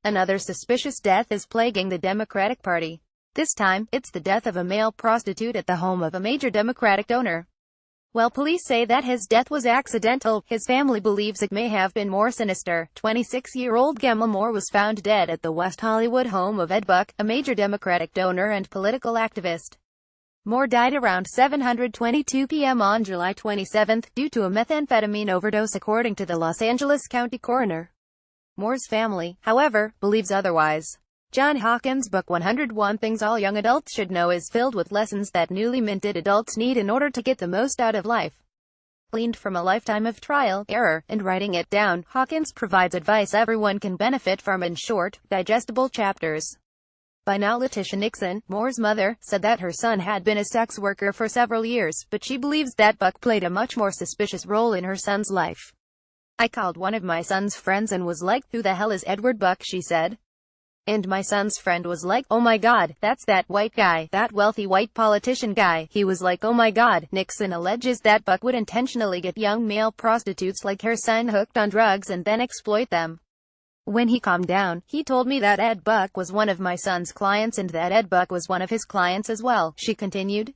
Another suspicious death is plaguing the Democratic Party. This time, it's the death of a male prostitute at the home of a major Democratic donor. While police say that his death was accidental, his family believes it may have been more sinister. 26-year-old Gemma Moore was found dead at the West Hollywood home of Ed Buck, a major Democratic donor and political activist. Moore died around 7:22 p.m. on July 27 due to a methamphetamine overdose, according to the Los Angeles County coroner. Moore's family, however, believes otherwise. John Hawkins' book 101 Things All Young Adults Should Know is filled with lessons that newly minted adults need in order to get the most out of life. Gleaned from a lifetime of trial, error, and writing it down, Hawkins provides advice everyone can benefit from in short, digestible chapters. By now Letitia Nixon, Moore's mother, said that her son had been a sex worker for several years, but she believes that Buck played a much more suspicious role in her son's life. "I called one of my son's friends and was like, who the hell is Edward Buck?" she said. And my son's friend was like, "Oh my God, that's that white guy, that wealthy white politician guy." He was like, "Oh my God." Nixon alleges that Buck would intentionally get young male prostitutes like her son hooked on drugs and then exploit them. "When he calmed down, he told me that Ed Buck was one of my son's clients and that Ed Buck was one of his clients as well," she continued.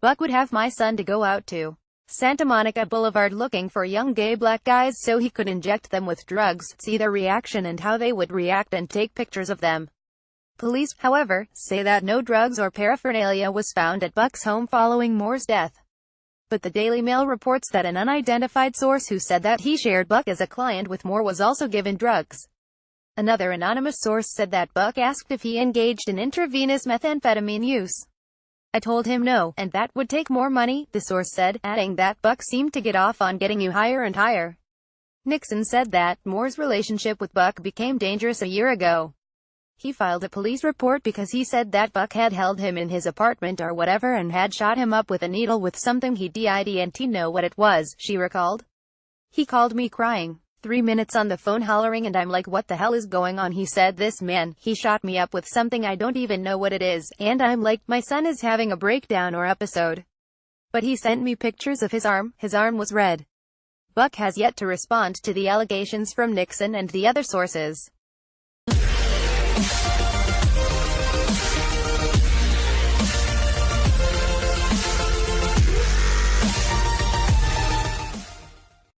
"Buck would have my son to go out to Santa Monica Boulevard looking for young gay black guys so he could inject them with drugs, see their reaction and how they would react, and take pictures of them." Police, however, say that no drugs or paraphernalia was found at Buck's home following Moore's death. But the Daily Mail reports that an unidentified source who said that he shared Buck as a client with Moore was also given drugs. Another anonymous source said that Buck asked if he engaged in intravenous methamphetamine use. "I told him no, and that would take more money," the source said, adding that Buck seemed to get off on getting you higher and higher. Nixon said that Moore's relationship with Buck became dangerous a year ago. He filed a police report because he said that Buck had held him in his apartment or whatever and had shot him up with a needle with something he didn't know what it was, she recalled. "He called me crying. 3 minutes on the phone hollering and I'm like, what the hell is going on?" He said. "This man, he shot me up with something I don't even know what it is, and I'm like, my son is having a breakdown or episode. But he sent me pictures of his arm was red." Buck has yet to respond to the allegations from Nixon and the other sources.